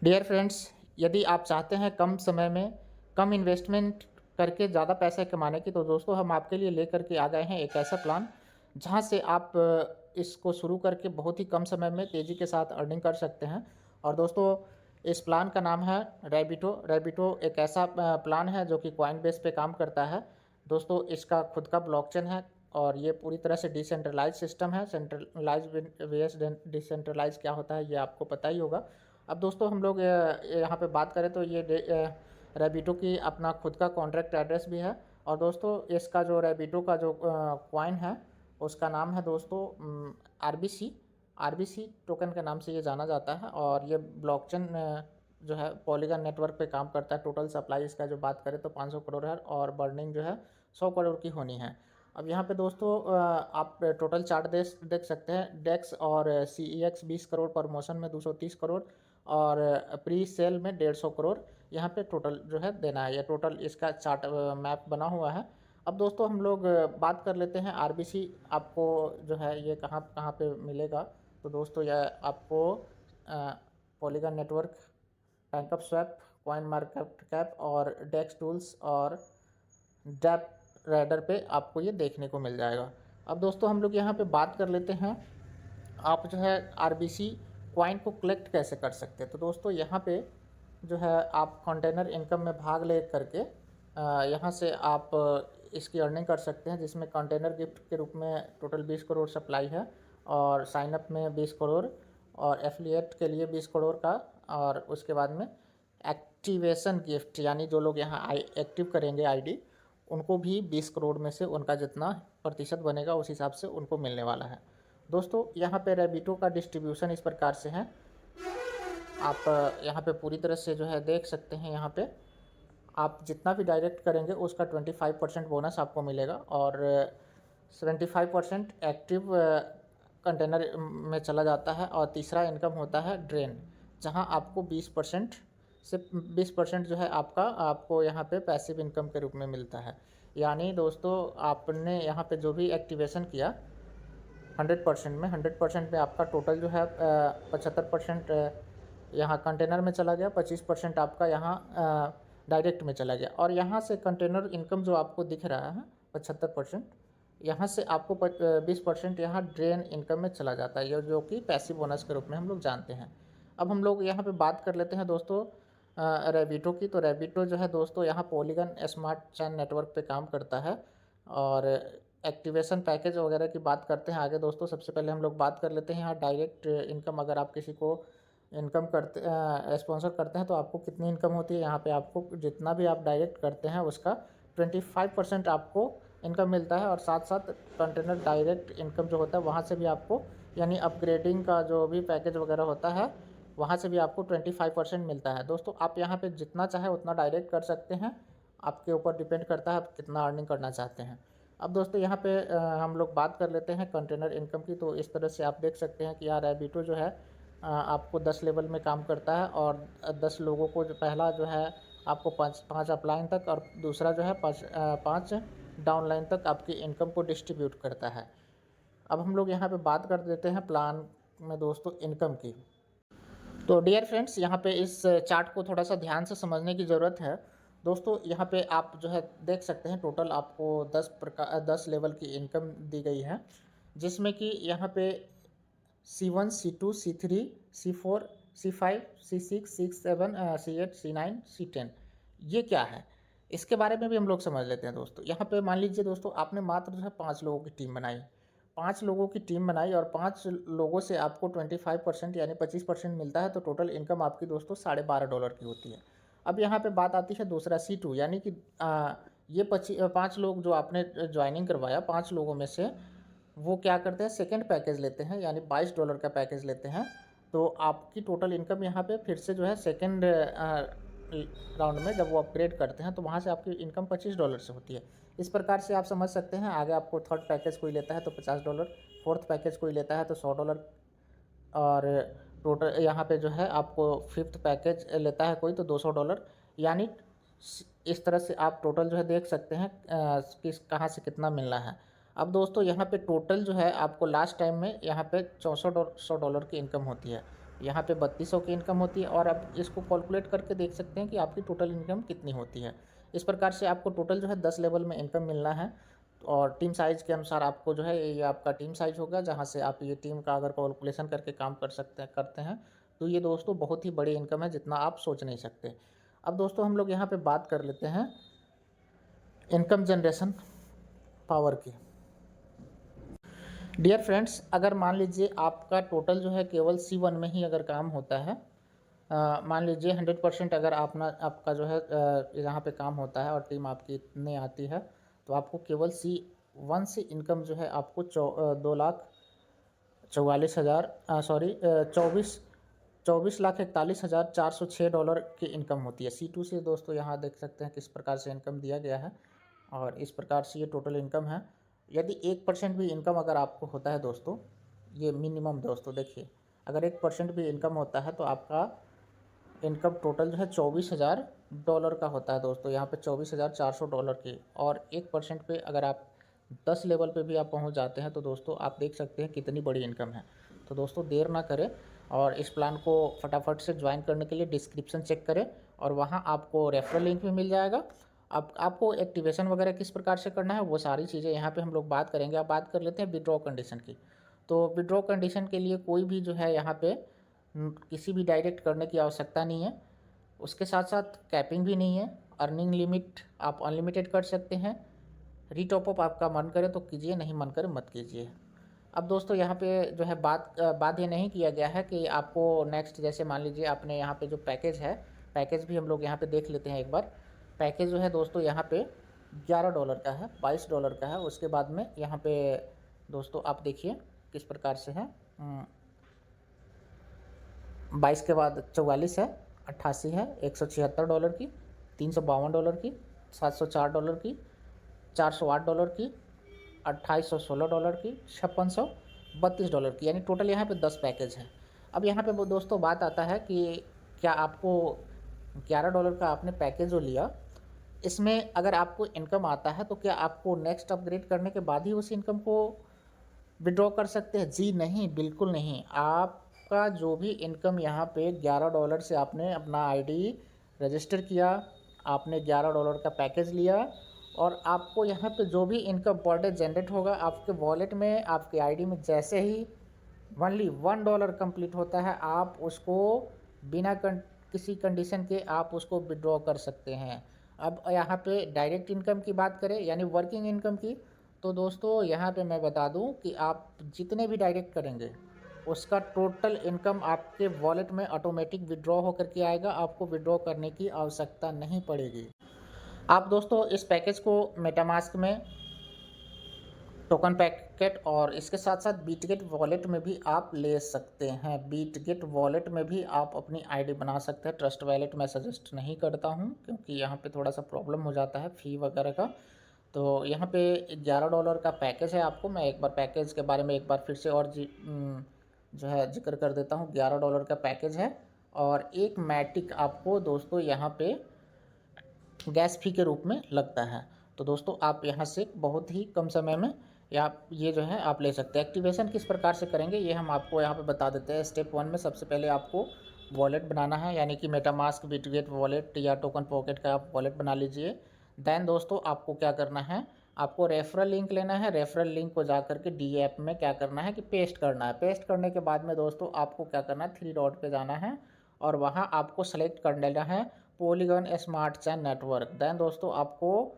Dear friends, यदि आप चाहते हैं कम समय में कम इन्वेस्टमेंट करके ज़्यादा पैसे कमाने की, तो दोस्तों हम आपके लिए लेकर के आ गए हैं एक ऐसा प्लान जहां से आप इसको शुरू करके बहुत ही कम समय में तेज़ी के साथ अर्निंग कर सकते हैं। और दोस्तों, इस प्लान का नाम है रैबिटो। रैबिटो एक ऐसा प्लान है जो कि कॉइन बेस पे काम करता है। दोस्तों, इसका खुद का ब्लॉकचेन है और ये पूरी तरह से डिसेंट्रलाइज सिस्टम है। सेंट्रलाइज वेस डिसेंट्रलाइज क्या होता है ये आपको पता ही होगा। अब दोस्तों, हम लोग यहाँ पे बात करें तो ये रैबिटो की अपना खुद का कॉन्ट्रैक्ट एड्रेस भी है। और दोस्तों, इसका जो रैबिटो का जो कॉइन है उसका नाम है दोस्तों आरबीसी। आरबीसी टोकन के नाम से ये जाना जाता है और ये ब्लॉकचेन जो है पॉलीगन नेटवर्क पे काम करता है। टोटल सप्लाई इसका जो बात करें तो 500 करोड़ है और बर्निंग जो है 100 करोड़ की होनी है। अब यहाँ पे दोस्तों आप टोटल चार्ट देख सकते हैं। डेक्स और सी ई एक्स 20 करोड़, प्रमोशन में 230 करोड़ और प्री सेल में 150 करोड़ यहाँ पे टोटल जो है देना है। ये टोटल इसका चार्ट मैप बना हुआ है। अब दोस्तों, हम लोग बात कर लेते हैं आरबीसी आपको जो है ये कहाँ कहाँ पे मिलेगा। तो दोस्तों, यह आपको Polygon network, PancakeSwap, CoinMarketCap और डेक्स टूल्स और डैप राइडर पे आपको ये देखने को मिल जाएगा। अब दोस्तों, हम लोग यहाँ पे बात कर लेते हैं आप जो है आरबीसी कॉइन को कलेक्ट कैसे कर सकते हैं। तो दोस्तों, यहाँ पे जो है आप कंटेनर इनकम में भाग ले करके यहाँ से आप इसकी अर्निंग कर सकते हैं, जिसमें कंटेनर गिफ्ट के रूप में टोटल 20 करोड़ सप्लाई है और साइनअप में 20 करोड़ और एफिलिएट के लिए 20 करोड़ का। और उसके बाद में एक्टिवेशन गिफ्ट, यानी जो लोग यहाँ एक्टिव करेंगे आईडी, उनको भी 20 करोड़ में से उनका जितना प्रतिशत बनेगा उस हिसाब से उनको मिलने वाला है। दोस्तों, यहाँ पे रैबिटो का डिस्ट्रीब्यूशन इस प्रकार से है। आप यहाँ पे पूरी तरह से जो है देख सकते हैं। यहाँ पे आप जितना भी डायरेक्ट करेंगे उसका 25% बोनस आपको मिलेगा और 75% एक्टिव कंटेनर में चला जाता है। और तीसरा इनकम होता है ड्रेन, जहां आपको 20% से 20% जो है आपको यहाँ पे पैसिव इनकम के रूप में मिलता है। यानी दोस्तों, आपने यहाँ पे जो भी एक्टिवेशन किया 100% में आपका टोटल जो है 75% यहाँ कंटेनर में चला गया, 25% आपका यहाँ डायरेक्ट में चला गया। और यहाँ से कंटेनर इनकम जो आपको दिख रहा है 75%, यहाँ से आपको 20% यहाँ ड्रेन इनकम में चला जाता है, ये जो कि पैसिव बोनस के रूप में हम लोग जानते हैं। अब हम लोग यहाँ पे बात कर लेते हैं दोस्तों रैबिटो की। तो रैबिटो जो है दोस्तों यहाँ पॉलीगन स्मार्ट चेन नेटवर्क पे काम करता है और एक्टिवेशन पैकेज वगैरह की बात करते हैं आगे। दोस्तों, सबसे पहले हम लोग बात कर लेते हैं यहाँ डायरेक्ट इनकम। अगर आप किसी को इनकम करते स्पॉन्सर करते हैं तो आपको कितनी इनकम होती है। यहाँ पे आपको जितना भी आप डायरेक्ट करते हैं उसका 25% आपको इनकम मिलता है और साथ साथ कंटेनर डायरेक्ट इनकम जो होता है वहाँ से भी आपको, यानी अपग्रेडिंग का जो भी पैकेज वगैरह होता है वहाँ से भी आपको 25% मिलता है। दोस्तों, आप यहाँ पे जितना चाहे उतना डायरेक्ट कर सकते हैं, आपके ऊपर डिपेंड करता है आप कितना अर्निंग करना चाहते हैं। अब दोस्तों, यहाँ पे हम लोग बात कर लेते हैं कंटेनर इनकम की। तो इस तरह से आप देख सकते हैं कि यार रैबिटो जो है आपको 10 लेवल में काम करता है और 10 लोगों को जो पहला जो है आपको 5 अपलाइन तक और दूसरा जो है 5 डाउनलाइन तक आपकी इनकम को डिस्ट्रीब्यूट करता है। अब हम लोग यहाँ पे बात कर देते हैं प्लान में दोस्तों इनकम की। तो डियर फ्रेंड्स, यहाँ पे इस चार्ट को थोड़ा सा ध्यान से समझने की ज़रूरत है। दोस्तों, यहाँ पे आप जो है देख सकते हैं टोटल आपको 10 लेवल की इनकम दी गई है, जिसमें कि यहाँ पे C1, C2, C3, C4, C5, C6, C7, C8, C9, C10 ये क्या है, इसके बारे में भी हम लोग समझ लेते हैं। दोस्तों, यहाँ पे मान लीजिए दोस्तों आपने मात्र जो है 5 लोगों की टीम बनाई। 5 लोगों की टीम बनाई और 5 लोगों से आपको 25% यानी 25% मिलता है, तो टोटल इनकम आपकी दोस्तों $12.5 की होती है। अब यहाँ पे बात आती है दूसरा C2, यानी कि ये 5 लोग जो आपने ज्वाइनिंग करवाया, 5 लोगों में से वो क्या करते हैं, सेकंड पैकेज लेते हैं, यानी $22 का पैकेज लेते हैं। तो आपकी टोटल इनकम यहाँ पे फिर से जो है सेकंड राउंड में जब वो अपग्रेड करते हैं तो वहाँ से आपकी इनकम $25 से होती है। इस प्रकार से आप समझ सकते हैं। आगे आपको थर्ड पैकेज कोई लेता है तो $50, फोर्थ पैकेज कोई लेता है तो $100 और टोटल यहाँ पे जो है आपको फिफ्थ पैकेज लेता है कोई तो $200। यानी इस तरह से आप टोटल जो है देख सकते हैं किस कहाँ से कितना मिलना है। अब दोस्तों, यहाँ पे टोटल जो है आपको लास्ट टाइम में यहाँ पे $6400 की इनकम होती है। यहाँ पे 3200 की इनकम होती है और आप इसको कैलकुलेट करके देख सकते हैं कि आपकी टोटल इनकम कितनी होती है। इस प्रकार से आपको टोटल जो है 10 लेवल में इनकम मिलना है और टीम साइज़ के अनुसार आपको जो है ये आपका टीम साइज़ होगा, जहाँ से आप ये टीम का अगर कैलकुलेशन करके काम करते हैं तो ये दोस्तों बहुत ही बड़ी इनकम है, जितना आप सोच नहीं सकते। अब दोस्तों हम लोग यहाँ पे बात कर लेते हैं इनकम जनरेशन पावर की। डियर फ्रेंड्स, अगर मान लीजिए आपका टोटल जो है केवल C1 में ही अगर काम होता है, मान लीजिए 100% अगर आपका जो है यहाँ पे काम होता है और टीम आपकी इतनी आती है, तो आपको केवल C1 से इनकम जो है आपको 2,44,000 सॉरी 24,41,406 डॉलर की इनकम होती है। C2 से दोस्तों यहाँ देख सकते हैं किस प्रकार से इनकम दिया गया है और इस प्रकार से ये टोटल इनकम है। यदि 1% भी इनकम अगर आपको होता है दोस्तों, ये मिनिमम दोस्तों देखिए, अगर 1% भी इनकम होता है तो आपका इनकम टोटल जो है $24,000 का होता है दोस्तों। यहाँ पे 24,400 डॉलर की, और 1% पे अगर आप 10 लेवल पे भी आप पहुँच जाते हैं तो दोस्तों आप देख सकते हैं कितनी बड़ी इनकम है। तो दोस्तों देर ना करें और इस प्लान को फटाफट से ज्वाइन करने के लिए डिस्क्रिप्शन चेक करें और वहाँ आपको रेफरल लिंक भी मिल जाएगा। अब आपको एक्टिवेशन वगैरह किस प्रकार से करना है वो सारी चीज़ें यहाँ पे हम लोग बात करेंगे। अब बात कर लेते हैं विड्रॉ कंडीशन की। तो विड्रॉ कंडीशन के लिए कोई भी जो है यहाँ पे किसी भी डायरेक्ट करने की आवश्यकता नहीं है। उसके साथ साथ कैपिंग भी नहीं है। अर्निंग लिमिट आप अनलिमिटेड कर सकते हैं। रीटॉपअप आपका मन करे तो कीजिए, नहीं मन करे मत कीजिए। अब दोस्तों यहाँ पे जो है बात ये नहीं किया गया है कि आपको नेक्स्ट, जैसे मान लीजिए आपने यहाँ पे जो पैकेज है, पैकेज भी हम लोग यहाँ पे देख लेते हैं एक बार। पैकेज जो है दोस्तों यहाँ पे $11 का है, $22 का है। उसके बाद में यहाँ पे दोस्तों आप देखिए किस प्रकार से है। 22 के बाद 44 है, 88 है, $176 की, $352 की, $704 की, $408 की, $2,816 की, $5,632 की, यानी टोटल यहाँ पे 10 पैकेज हैं। अब यहाँ पे वो दोस्तों बात आता है कि क्या आपको $11 का आपने पैकेज जो लिया, इसमें अगर आपको इनकम आता है तो क्या आपको नेक्स्ट अपग्रेड करने के बाद ही उस इनकम को विड्रॉ कर सकते हैं? जी नहीं, बिल्कुल नहीं। आपका जो भी इनकम यहाँ पे $11 से आपने अपना आईडी रजिस्टर किया, आपने $11 का पैकेज लिया और आपको यहाँ पे जो भी इनकम पर डे जनरेट होगा आपके वॉलेट में, आपके आईडी में, जैसे ही ओनली $1 कंप्लीट होता है आप उसको बिना किसी कंडीशन के आप उसको विड्रॉ कर सकते हैं। अब यहाँ पे डायरेक्ट इनकम की बात करें यानी वर्किंग इनकम की, तो दोस्तों यहाँ पे मैं बता दूं कि आप जितने भी डायरेक्ट करेंगे उसका टोटल इनकम आपके वॉलेट में ऑटोमेटिक विड्रॉ होकर के आएगा, आपको विड्रॉ करने की आवश्यकता नहीं पड़ेगी। आप दोस्तों इस पैकेज को मेटामास्क में टोकन पैकेट और इसके साथ साथ बीटगेट वॉलेट में भी आप ले सकते हैं। बीटगेट वॉलेट में भी आप अपनी आईडी बना सकते हैं। ट्रस्ट वॉलेट मैं सजेस्ट नहीं करता हूं क्योंकि यहाँ पे थोड़ा सा प्रॉब्लम हो जाता है फ़ी वगैरह का। तो यहाँ पे $11 का पैकेज है। आपको मैं एक बार पैकेज के बारे में एक बार फिर से और जो है जिक्र कर देता हूँ। $11 का पैकेज है और एक मैटिक आपको दोस्तों यहाँ पे गैस फी के रूप में लगता है। तो दोस्तों आप यहाँ से बहुत ही कम समय में या ये जो है आप ले सकते हैं। एक्टिवेशन किस प्रकार से करेंगे ये हम आपको यहाँ पे बता देते हैं। स्टेप 1 में सबसे पहले आपको वॉलेट बनाना है, यानी कि मेटामास्क, बिटगेट वॉलेट या टोकन पॉकेट का आप वॉलेट बना लीजिए। देन दोस्तों आपको क्या करना है, आपको रेफरल लिंक लेना है। रेफरल लिंक को जा करके डी ऐप में क्या करना है कि पेस्ट करना है। पेस्ट करने के बाद में दोस्तों आपको क्या करना है, 3 डॉट पे जाना है और वहाँ आपको सेलेक्ट कर लेना है polygon smart chain network. Then दोस्तों आपको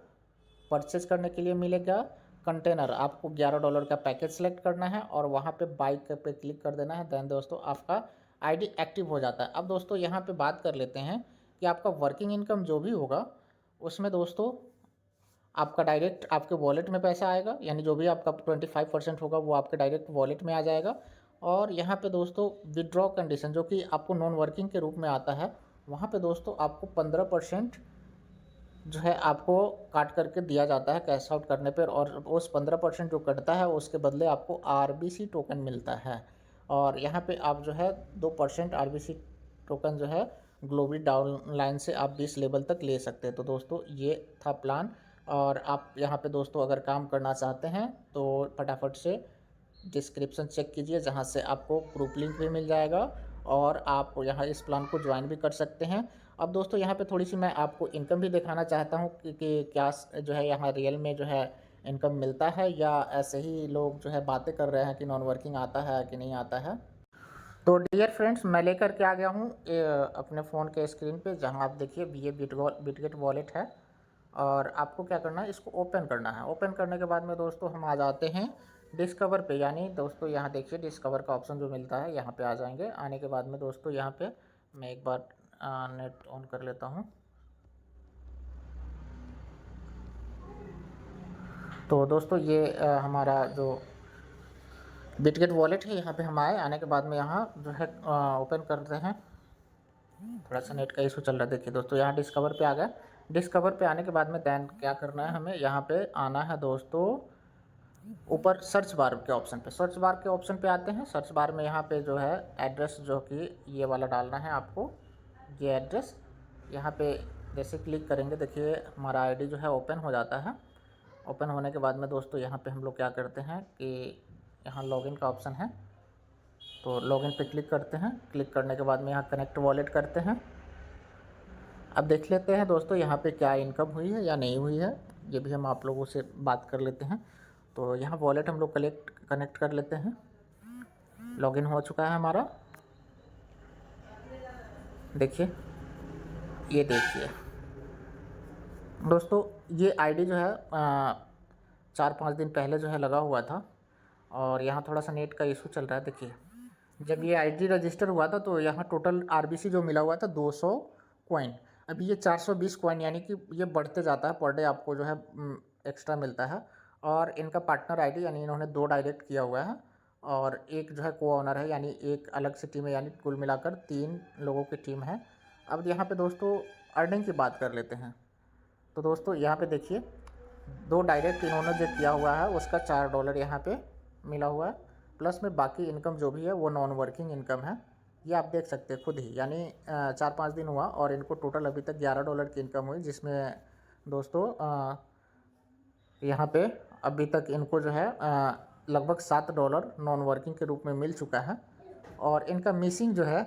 परचेज करने के लिए मिलेगा कंटेनर। आपको $11 का पैकेज सेलेक्ट करना है और वहाँ पे बाइक पे क्लिक कर देना है। देन दोस्तों आपका आईडी एक्टिव हो जाता है। अब दोस्तों यहाँ पे बात कर लेते हैं कि आपका वर्किंग इनकम जो भी होगा उसमें दोस्तों आपका डायरेक्ट आपके वॉलेट में पैसा आएगा, यानी जो भी आपका 25% होगा वो आपके डायरेक्ट वॉलेट में आ जाएगा। और यहाँ पे दोस्तों विड्रॉ कंडीशन जो कि आपको नॉन वर्किंग के रूप में आता है, वहाँ पे दोस्तों आपको 15% जो है आपको काट करके दिया जाता है कैश आउट करने पर, और उस 15% जो कटता है उसके बदले आपको RBC टोकन मिलता है। और यहाँ पे आप जो है 2% RBC टोकन जो है ग्लोबल डाउनलाइन से आप 20 लेवल तक ले सकते हैं। तो दोस्तों ये था प्लान, और आप यहाँ पे दोस्तों अगर काम करना चाहते हैं तो फटाफट से डिस्क्रिप्शन चेक कीजिए, जहाँ से आपको ग्रुप लिंक भी मिल जाएगा और आप यहाँ इस प्लान को ज्वाइन भी कर सकते हैं। अब दोस्तों यहाँ पे थोड़ी सी मैं आपको इनकम भी दिखाना चाहता हूँ कि क्या जो है यहाँ रियल में जो है इनकम मिलता है या ऐसे ही लोग जो है बातें कर रहे हैं कि नॉन वर्किंग आता है कि नहीं आता है। तो डियर फ्रेंड्स, मैं लेकर के आ गया हूँ अपने फ़ोन के स्क्रीन पे, जहाँ आप देखिए ये बिटगेट वॉलेट है। और आपको क्या करना है, इसको ओपन करना है। ओपन करने के बाद में दोस्तों हम आ जाते हैं डिस्कवर पे, यानी दोस्तों यहाँ देखिए डिस्कवर का ऑप्शन जो मिलता है यहाँ पे आ जाएंगे। आने के बाद में दोस्तों यहाँ पे मैं एक बार नेट ऑन कर लेता हूँ। तो दोस्तों ये हमारा जो बिटगेट वॉलेट है, यहाँ पे हम आने के बाद में यहाँ जो है ओपन करते हैं। थोड़ा सा नेट का इशू चल रहा है। देखिए दोस्तों यहाँ डिस्कवर पे आ गए। डिस्कवर पे आने के बाद में दैन क्या करना है, हमें यहाँ पे आना है दोस्तों ऊपर सर्च बार के ऑप्शन पे। सर्च बार के ऑप्शन पे आते हैं। सर्च बार में यहाँ पे जो है एड्रेस जो कि ये वाला डालना है आपको, ये एड्रेस। यहाँ पे जैसे क्लिक करेंगे देखिए हमारा आईडी जो है ओपन हो जाता है। ओपन होने के बाद में दोस्तों यहाँ पे हम लोग क्या करते हैं कि यहाँ लॉगिन का ऑप्शन है, तो लॉगिन पे क्लिक करते हैं। क्लिक करने के बाद में यहाँ कनेक्ट वॉलेट करते हैं। अब देख लेते हैं दोस्तों यहाँ पे क्या इनकम हुई है या नहीं हुई है, ये भी हम आप लोगों से बात कर लेते हैं। तो यहाँ वॉलेट हम लोग कनेक्ट कर लेते हैं। लॉगिन हो चुका है हमारा, देखिए, ये देखिए दोस्तों ये आईडी जो है 4-5 दिन पहले जो है लगा हुआ था और यहाँ थोड़ा सा नेट का इशू चल रहा है। देखिए जब ये आईडी रजिस्टर हुआ था तो यहाँ टोटल आरबीसी जो मिला हुआ था 200 कॉइन। अभी ये 420 कॉइन, यानी कि ये बढ़ते जाता है पर डे, आपको जो है एक्स्ट्रा मिलता है। और इनका पार्टनर आईडी, यानी इन्होंने 2 डायरेक्ट किया हुआ है और एक जो है को ऑनर है, यानी एक अलग से टीम है, यानी कुल मिलाकर 3 लोगों की टीम है। अब यहाँ पे दोस्तों अर्निंग की बात कर लेते हैं। तो दोस्तों यहाँ पे देखिए 2 डायरेक्ट इन्होंने जो किया हुआ है उसका $4 यहाँ पे मिला हुआ है। प्लस में बाकी इनकम जो भी है वो नॉन वर्किंग इनकम है, ये आप देख सकते हैं खुद ही। यानी 4-5 दिन हुआ और इनको टोटल अभी तक $11 की इनकम हुई, जिसमें दोस्तों यहाँ पे अभी तक इनको जो है लगभग $7 नॉन वर्किंग के रूप में मिल चुका है। और इनका मिसिंग जो है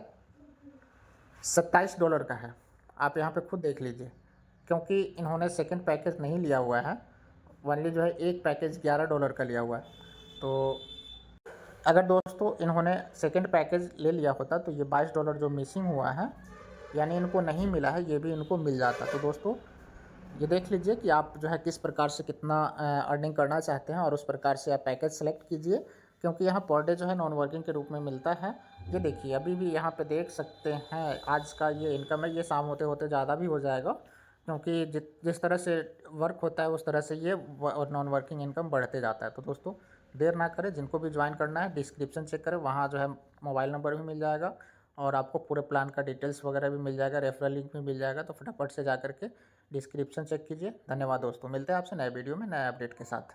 $27 का है। आप यहाँ पे खुद देख लीजिए, क्योंकि इन्होंने सेकंड पैकेज नहीं लिया हुआ है, वनली जो है एक पैकेज $11 का लिया हुआ है। तो अगर दोस्तों इन्होंने सेकंड पैकेज ले लिया होता तो ये $22 जो मिसिंग हुआ है, यानी इनको नहीं मिला है, ये भी इनको मिल जाता। तो दोस्तों ये देख लीजिए कि आप जो है किस प्रकार से कितना अर्निंग करना चाहते हैं और उस प्रकार से आप पैकेज सेलेक्ट कीजिए, क्योंकि यहाँ पर डे जो है नॉन वर्किंग के रूप में मिलता है। ये देखिए अभी भी यहाँ पे देख सकते हैं आज का ये इनकम है, ये शाम होते होते ज़्यादा भी हो जाएगा, क्योंकि जिस तरह से वर्क होता है उस तरह से ये नॉन वर्किंग इनकम बढ़ते जाता है। तो दोस्तों देर ना करें, जिनको भी ज्वाइन करना है डिस्क्रिप्शन चेक करें, वहाँ जो है मोबाइल नंबर भी मिल जाएगा और आपको पूरे प्लान का डिटेल्स वगैरह भी मिल जाएगा, रेफरल लिंक भी मिल जाएगा। तो फटाफट से जा करके डिस्क्रिप्शन चेक कीजिए। धन्यवाद दोस्तों, मिलते हैं आपसे नए वीडियो में नए अपडेट के साथ।